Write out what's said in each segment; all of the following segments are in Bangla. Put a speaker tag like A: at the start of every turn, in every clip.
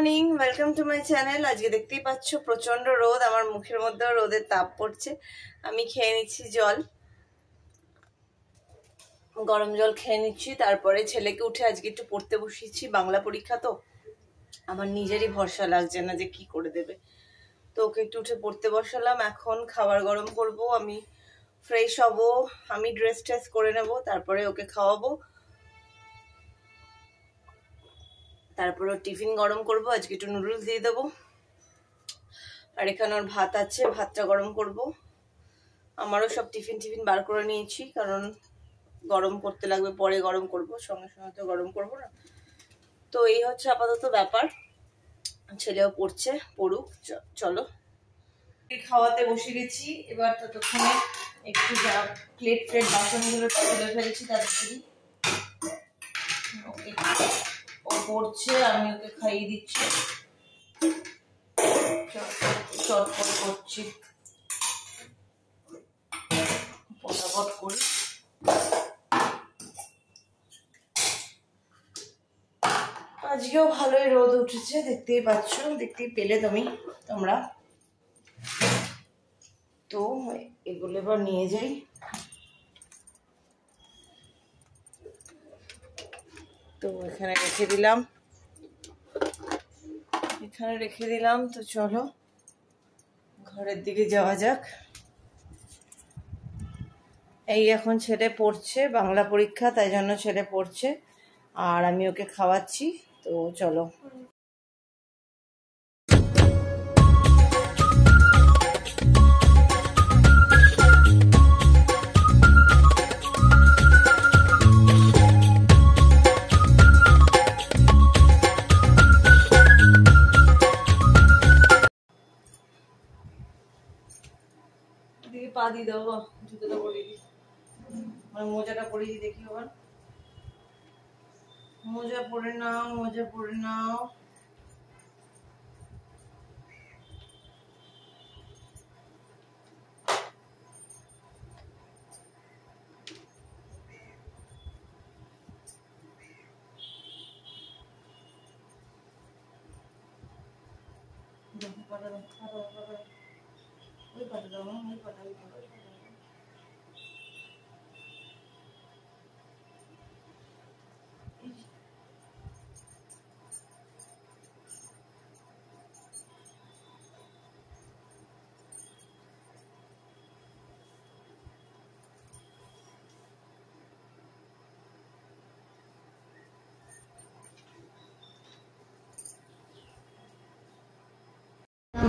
A: Morning, welcome to my channel. আজকে দেখতেই পাচ্ছ প্রচন্ড রোদ, আমার মুখের মধ্যে রোদের তাপ পড়ছে। আমি খেয়ে নিচ্ছি জল, গরম জল খেয়ে নিচ্ছি। তারপরে ছেলেকে উঠে আজকে একটু পড়তে বসিয়েছি, বাংলা পরীক্ষা তো আমার নিজেরই ভরসা লাগছে না যে কি করে দেবে, তো ওকে একটু উঠে পড়তে বসালাম। এখন খাবার গরম করব, আমি ফ্রেশ হব, আমি ড্রেস ট্রেস করে নেব, তারপরে ওকে খাওয়াবো, তারপরে টিফিন গরম করব। আজকে একটু নুডলস দিয়ে দেবো, আর এখানে ওর ভাত আছে, ভাতটা গরম করব। আমারও সব টিফিন বার করে নিয়েছি, কারণ গরম করতে লাগবে, পরে গরম করব, সঙ্গে সঙ্গে তো গরম করব না। তো এই হচ্ছে আপাতত ব্যাপার। ছেলেও পড়ছে, পড়ুক, চলো। খাওয়াতে বসে গেছি, এবার ততক্ষণে একটু যা প্লেট বাসনগুলো তুলে ফেলেছি তাড়াতাড়ি। ওকে ও পড়ছে, আমি ওকে খাইয়ে দিচ্ছি, চটপট করছি, পটাপট করি। আজকেও ভালোই রোদ উঠেছে, দেখতেই পাচ্ছ, দেখতেই পেলে তোমরা। তো এগুলো এবার নিয়ে যাই। তো এখানে রেখে দিলাম, তো চলো ঘরের দিকে যাওয়া যাক। এই এখন ছেলে পড়ছে, বাংলা পরীক্ষা, তাই জন্য ছেলে পড়ছে, আর আমি ওকে খাওয়াচ্ছি। তো চলো। পা দিয়ে দেবো, জুতোটা পরিয়ে দিই, মানে মোজাটা পরিয়ে দিই, দেখি আবার। মোজা পরে নাও।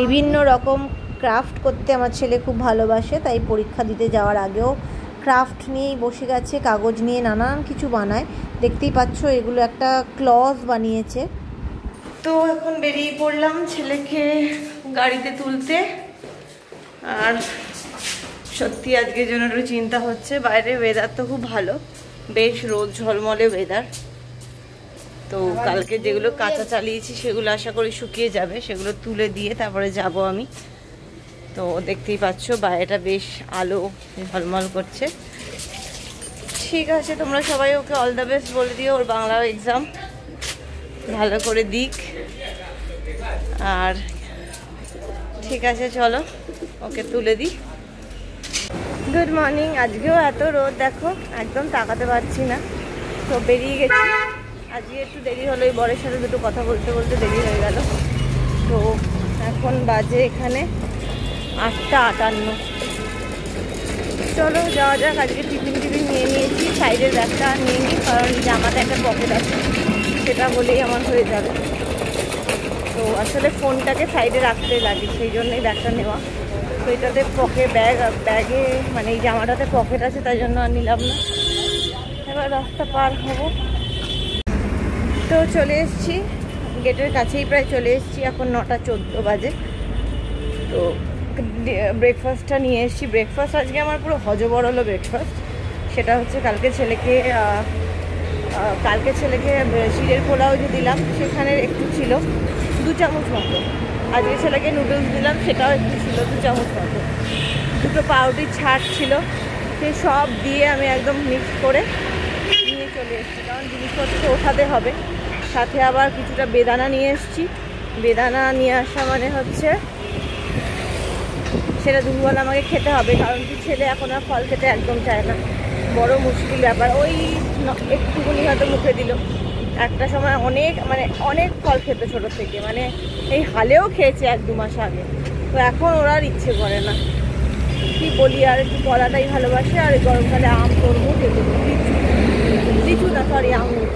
B: বিভিন্ন রকম ক্রাফট করতে আমার ছেলে খুব ভালোবাসে, তাই পরীক্ষা দিতে যাওয়ার আগেও ক্রাফট নিয়েই বসে গেছে, কাগজ নিয়ে নানান কিছু বানায়। দেখতেই পাচ্ছ এগুলো একটা ক্লজ বানিয়েছে।
A: তো এখন বেরিয়ে পড়লাম ছেলেকে গাড়িতে তুলতে। আর সত্যি আজকের জন্য একটু চিন্তা হচ্ছে, বাইরে ওয়েদার তো খুব ভালো, বেশ রোদ ঝলমলে ওয়েদার। তো কালকে যেগুলো কাঁচা চালিয়েছি সেগুলো আশা করি শুকিয়ে যাবে, সেগুলো তুলে দিয়ে তারপরে যাব আমি। তো দেখতেই পাচ্ছ বাইরেটা বেশ আলো ঝলমল করছে। ঠিক আছে, তোমরা সবাই ওকে অল দ্য বেস্ট বলে দিও, ওর বাংলা এক্সাম ভালো করে দিক। আর ঠিক আছে, চলো ওকে তুলে দিই। Good morning. আজকেও এত রোদ, দেখো একদম তাকাতে পারছি না। তো বেরিয়ে গেছি, আজকে একটু দেরি হলো, এই বরের সাথে দুটো কথা বলতে দেরি হয়ে গেল। তো এখন বাজে এখানে 8:58। চলো যাওয়া যাক। আজকে টিফিন নিয়ে নিয়েছি, সাইডের ব্যাগটা নিয়ে নিই, কারণ জামাতে একটা পকেট আছে, সেটা হলেই আমার হয়ে যাবে। তো আসলে ফোনটাকে সাইডে রাখতে লাগে, সেই জন্যই ব্যাগটা নেওয়া। তো এটাতে ব্যাগে মানে এই জামাটাতে পকেট আছে, তাই জন্য আর নিলাম না। এবার রাস্তা পার হব। তো চলে এসেছি, গেটের কাছেই প্রায় চলে এসেছি, এখন 9:14 বাজে। তো ব্রেকফাস্টটা নিয়ে এসেছি। ব্রেকফাস্ট আজকে আমার পুরো হজবরল ব্রেকফাস্ট। সেটা হচ্ছে কালকে ছেলেকে চিড়ের পোলাও যে দিলাম সেখানে একটু ছিল 2 চামচ মতো। আজকে ছেলেকে নুডলস দিলাম, সেটাও একটু ছিল 2 চামচ মতো। দুটো পাউরুটির ছাড় ছিল, সেই সব দিয়ে আমি একদম মিক্স করে নিয়ে চলে এসেছি, কারণ জিনিসপত্র ওঠাতে হবে। সাথে আবার কিছুটা বেদানা নিয়ে এসেছি, বেদানা নিয়ে আসা মানে হচ্ছে সেটা দুপুরবেলা আমাকে খেতে হবে, কারণ কি ছেলে এখন আর ফল খেতে একদম চায় না, বড় মুশকিল ব্যাপার। ওই একটুকুনি হয়তো মুখে দিল, একটা সময় অনেক ফল খেতে ছোটো থেকে, মানে এই হালেও খেয়েছে 1-2 মাস আগে, তো এখন ওরা আর ইচ্ছে করে না। কি বলি, আর একটু কলাটাই ভালোবাসে, আর গরমকালে আম তরমুজ এগুলো, লিচু না সরি আঙুর,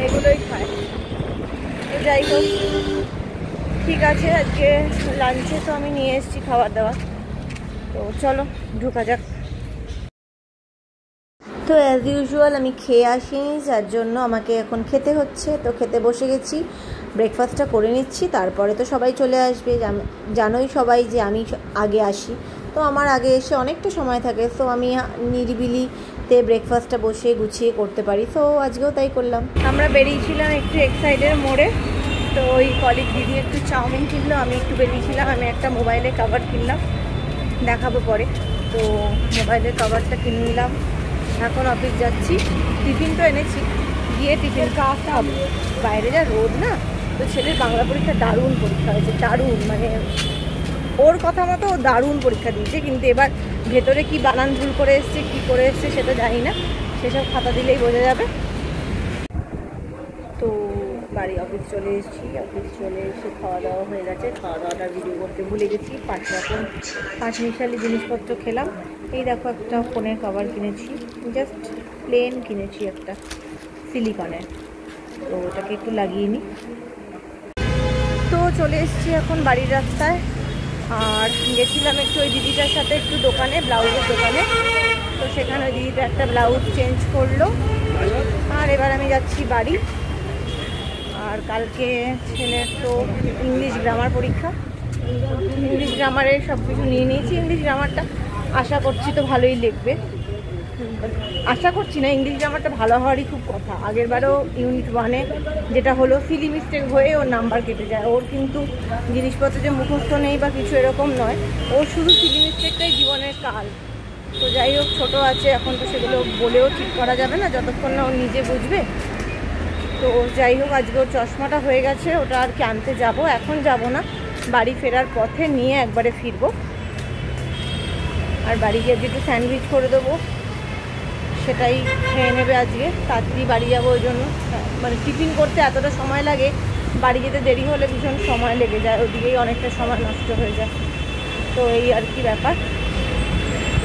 A: এগুলোই খায়। তো যাই হোক, ঠিক আছে, আজকে লাঞ্চে তো আমি নিয়ে এসেছি খাবার দাবার, তো চলো ঢোকা যাক।
B: তো অ্যাজ ইউজুয়াল আমি খেয়ে আসিনি, যার জন্য আমাকে এখন খেতে হচ্ছে। তো খেতে বসে গেছি, ব্রেকফাস্টটা করে নিচ্ছি, তারপরে তো সবাই চলে আসবে। জানোই সবাই যে আমি আগে আসি, তো আমার আগে এসে অনেকটা সময় থাকে, তো আমি নিরিবিলিতে ব্রেকফাস্টটা বসে গুছিয়ে করতে পারি। তো আজকেও তাই করলাম।
A: আমরা বেরিয়েছিলাম একটু এক্সাইডের মোড়ে, তো ওই কলিগ দিদি একটু চাউমিন কিনলো, আমি একটু বেরিয়েছিলাম, আমি একটা মোবাইলের কভার কিনলাম, দেখাবো পরে। তো মোবাইলের কভারটা কিনে নিলাম, এখন অফিস যাচ্ছি। টিফিন তো এনেছি, গিয়ে টিফিন খাওয়া হবে। বাইরে যা রোদ না, তো ছেলের বাংলা পরীক্ষা দারুণ পরীক্ষা হয়েছে, দারুণ, মানে ওর কথা মতো ও দারুণ পরীক্ষা দিয়েছে, কিন্তু এবার ভেতরে কি বানান ভুল করে এসছে, কী করে এসছে সেটা জানি না, সেসব খাতা দিলেই বোঝা যাবে। তো বাড়ি অফিস চলে এসেছি, অফিস চলে এসে খাওয়া দাওয়া হয়ে গেছে, খাওয়া দাওয়াটা ভিডিও করতে ভুলে গেছি। 5 রকম 5 মিশালি জিনিসপত্র খেলাম। এই দেখো একটা ফোনের কভার কিনেছি, জাস্ট প্লেন কিনেছি একটা সিলিকনের, তো ওটাকে একটু লাগিয়ে নিই। তো চলে এসেছি এখন বাড়ির রাস্তায়, আর গেছিলাম একটু ওই দিদিটার সাথে একটু দোকানে, ব্লাউজের দোকানে, তো সেখানে ওই দিদিটা একটা ব্লাউজ চেঞ্জ করলো, আর এবার আমি যাচ্ছি বাড়ি। আর কালকে ছেলের তো ইংলিশ গ্রামার পরীক্ষা, ইংলিশ গ্রামারের সব কিছু নিয়ে নিয়েছি। ইংলিশ গ্রামারটা আশা করছি তো ভালোই লিখবে, আশা করছি না, ইংলিশ গ্রামারটা ভালো হওয়ারই খুব কথা। আগের বারেও ইউনিট 1-এ যেটা হলো সিলি মিস্টেক হয়ে ওর নাম্বার কেটে যায়। ওর কিন্তু জিনিসপত্র যে মুখস্থ নেই বা কিছু এরকম নয়, ওর শুধু সিলি মিস্টেকটাই জীবনের কাল। তো যাই হোক, ছোটো আছে এখন, তো সেগুলো বলেও ঠিক করা যাবে না যতক্ষণ না ও নিজে বুঝবে। তো যাই হোক, আজকে ওর চশমাটা হয়ে গেছে, ওটা আর কি আনতে যাব, এখন যাব না, বাড়ি ফেরার পথে নিয়ে একবারে ফিরবো। আর বাড়ি গিয়ে একটু স্যান্ডউইচ করে দেবো, সেটাই খেয়ে নেবে আজকে। তাড়াতাড়ি বাড়ি যাবো, ওই জন্য মানে টিফিন করতে এতটা সময় লাগে, বাড়ি যেতে দেরি হলে ভীষণ সময় লেগে যায়, ওদিকেই অনেকটা সময় নষ্ট হয়ে যায়। তো এই আর কি ব্যাপার।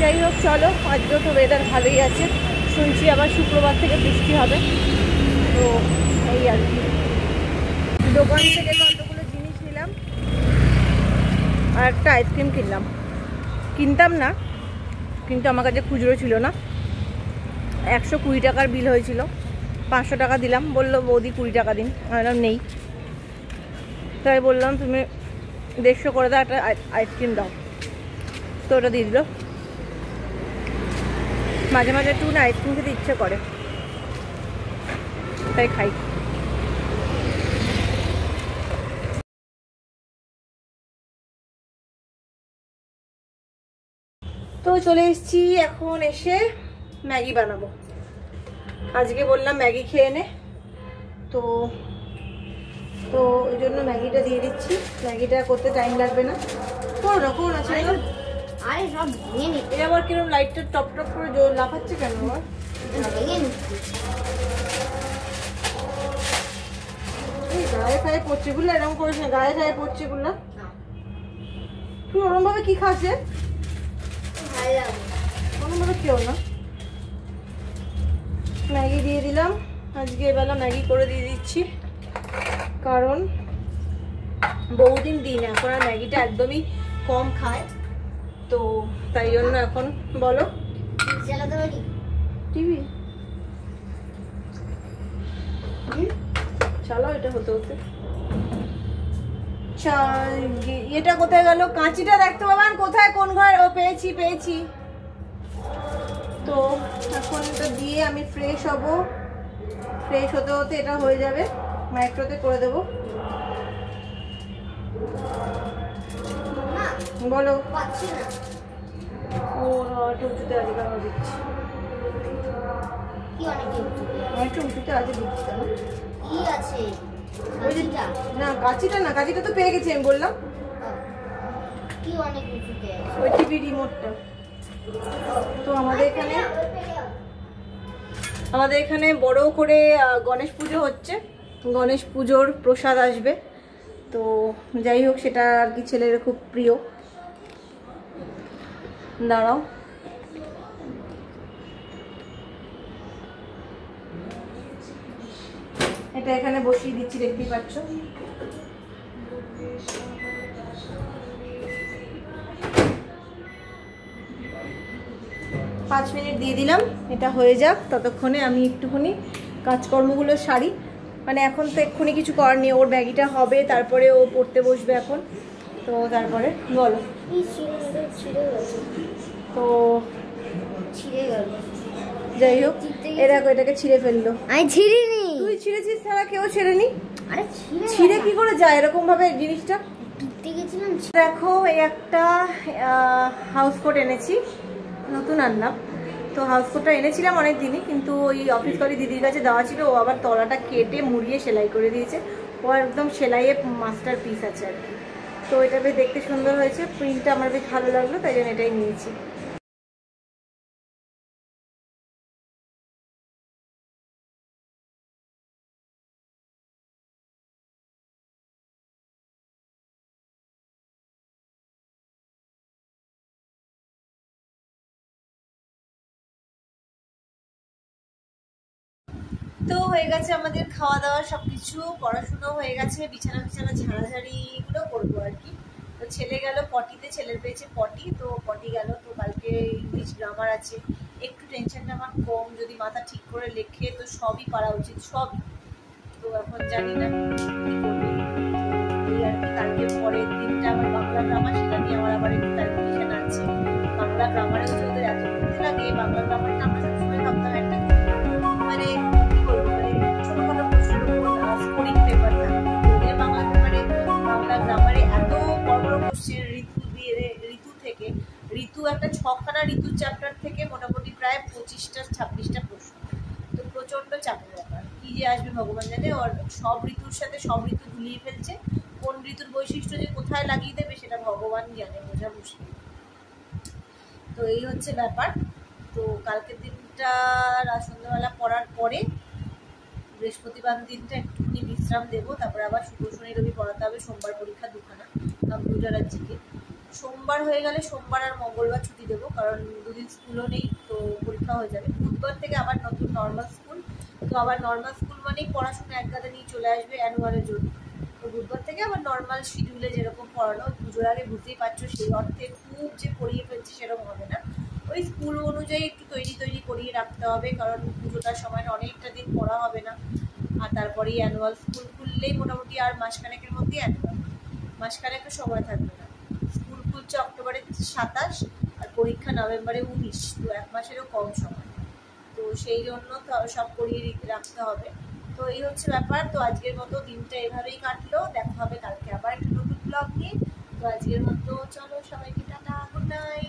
A: যাই হোক চলো, আজকেও তো ওয়েদার ভালোই আছে, শুনছি আবার শুক্রবার থেকে বৃষ্টি হবে। তো এই আর কি, দোকান থেকে কতগুলো জিনিস নিলাম, আর একটা আইসক্রিম কিনতাম না, কিন্তু আমার কাছে খুচরো ছিল না। 120 টাকার বিল হয়েছিল, 500 টাকা দিলাম, বললো বৌদি 20 টাকা দিন, আমি বললাম নেই, তাই বললাম তুমি 150 করে দাও, একটা আইসক্রিম দাও, তো ওটা দিয়ে দিল। মাঝে মাঝে একটু না আইসক্রিম খেতে ইচ্ছে করে, তাই খাই। তো চলে এসেছি, এখন এসে ম্যাগি বানাবো। আজকে বললাম ম্যাগি খেয়ে নে, তো তো ওই জন্য ম্যাগিটা দিয়ে দিচ্ছি। ম্যাগিটা করতে টাইম লাগবে না, কোন আছে সব ভেঙে নি। এই আবার কিরকম লাইটটা টপ টপ করে জোর লাফাচ্ছে কেন? আবার গায়ে গায়ে পড়ছে গুলো, এরকম করিস না, গায়ে গায়ে পড়ছে গুলো। তুই ওরম ভাবে কি খাচ্ছে? ওরম ভাবে কেউ না। ম্যাগি দিয়ে দিলাম, আজকে এবেলা ম্যাগি করে দিয়ে দিচ্ছি, কারণ বহুদিন দিন এখন আর ম্যাগিটা একদমই কম খায়, তো তাই জন্য এখন। বলো টিভি চালাও, এটা হতে হতে। এটা কোথায় গেল? কাঁচিটা দেখতে পাবেন কোথায়, কোন ঘরে? ও পেয়েছি। তো এখন এটা দিয়ে আমি ফ্রেশ হব, ফ্রেশ হতে হতে এটা হয়ে যাবে, মাইক্রোতে করে দেবো। বলো। ও উঁচুতে আছে, কেন দিচ্ছি? অনেকটা উঁচুতে আছে, দিচ্ছি কেন? কি আছে? না কাঁচিটা না, কাঁচিটা তো পেয়ে গেছি আমি বললাম,
B: কি অনেক কিছুতে
A: ওই টিভি রিমোটটা। তো আমাদের এখানে বড় করে গণেশ পুজো হচ্ছে, গণেশ পুজোর প্রসাদ আসবে। তো যাই হোক, সেটা আর কি ছেলের খুব প্রিয়। দাঁড়াও, এটা এখানে বসিয়ে দিচ্ছি, দেখতেই পাচ্ছ। 5 মিনিট দিয়ে দিলাম, এটা হয়ে যাক। ততক্ষণে আমি একটুখানি কাজকর্মগুলো সারি। মানে এখন তো এক্ষুনি কিছু করার নেই, ওর ব্যাগিটা হবে, তারপরে ও পড়তে বসবে এখন। তো তারপরে বলো। তো যাই হোক, এরকম এটাকে ছিঁড়ে ফেললো।
B: আমি ছিঁড়িনি।
A: তুই ছিঁড়েছিস, ছাড়া কেউ ছেড়েনি। আরে ছিঁড়ে কি করে যায় এরকম ভাবে জিনিসটা? দেখো, এই একটা হাউস কোট এনেছি, নতুন আনলাম। তো হাউস কোটটা এনেছিলাম অনেক দিনই, কিন্তু ওই অফিস করি দিদির কাছে দেওয়া ছিল, ও আবার তলাটা কেটে মুড়িয়ে সেলাই করে দিয়েছে। ও একদম সেলাইয়ে মাস্টার পিস আছে আর কি। তো এটা বেশ দেখতে সুন্দর হয়েছে, প্রিন্টটা আমার বেশ ভালো লাগলো, তাই জন্য এটাই নিয়েছি। তো হয়ে গেছে আমাদের খাওয়া দাওয়া, সবকিছু, পড়াশুনো হয়ে গেছে, বিছানা ঝাড়াঝাড়িগুলো করবো আর কি। তো ছেলে গেল পটিতে, ছেলের পেয়েছে পটি, তো পটি গেল। তো কালকে ইংলিশ গ্রামার আছে, একটু টেনশনটা আমার কম, যদি মাথা ঠিক করে লেখে তো সবই পারা উচিত, সবই। তো এখন জানি না কি করবে, এই আর কি। কালকে পরের দিনটা আমার বাংলা গ্রামার, সেটা নিয়ে আমার আবার একটু ক্যালকুলেশন আছে। বাংলা গ্রামারে হচ্ছে ওদের এত করতে লাগে, বাংলা গ্রামারটা আমরা সবসময় ভাবতাম একটা মানে ছোটখাটো প্রশ্নের উপর স্কোরিং পেপার থাকে। বাংলা গ্রামারে এত বড় বড় কোশ্চেন, ঋতু থেকে, ঋতু একটা 6খানা ঋতুর চ্যাপ্টার থেকে মোটামুটি প্রায় 25-26টা প্রশ্ন। তো প্রচন্ড চাপের ব্যাপার, কি যে আসবে ভগবান জানে। ওর সব ঋতুর সাথে সব ঋতু গুলিয়ে ফেলছে, কোন ঋতুর বৈশিষ্ট্য যে কোথায় লাগিয়ে দেবে সেটা ভগবান জানে, বোঝা মুশকিল। তো এই হচ্ছে ব্যাপার। তো কালকের দিনটা সন্ধ্যাবেলা পড়ার পরে বৃহস্পতিবার দিনটা একটুখানি বিশ্রাম দেবো, তারপরে আবার শুক্র শনি রবি পড়াতে হবে। সোমবার পরীক্ষা 2খানা, কম্পিউটার আর জিকে। সোমবার হয়ে গেলে সোমবার আর মঙ্গলবার ছুটি দেবো, কারণ 2 দিন স্কুলও নেই, তো পরীক্ষা হয়ে যাবে। বুধবার থেকে আবার নতুন নর্মাল স্কুল। তো আবার নর্মাল স্কুল মানেই পড়াশোনা এক গাদা নিয়ে চলে আসবে অ্যানুয়ালের জন্য। তো বুধবার থেকে আবার নর্মাল শিডিউলে যেরকম পড়ানো, পুজোর আগে বুঝতেই পারছো, সেই অর্থে খুব যে পড়িয়ে ফেলছি সেরকম হবে না। ওই স্কুল অনুযায়ী একটু তৈরি করিয়ে রাখতে হবে, কারণ পুজোটার সময় অনেকটা দিন পড়া হবে না। আর তারপরেই অ্যানুয়াল, স্কুল খুললেই মোটামুটি আর মাসখানেকের মধ্যেই অ্যানুয়াল, মাসখানেকও সময় থাকবে না। স্কুল খুলছে অক্টোবরে 27 আর পরীক্ষা নভেম্বরে 19, তো 1 মাসেরও কম সময়। তো সেই জন্য তো সব করিয়ে রাখতে হবে। তো এই হচ্ছে ব্যাপার। তো আজকের মতো দিনটা এভাবেই কাটলো, দেখা হবে কালকে আবার একটা নতুন ব্লগ নিয়ে। তো আজকের মতো চলো, সবাইকে টাটা, গুড নাইট।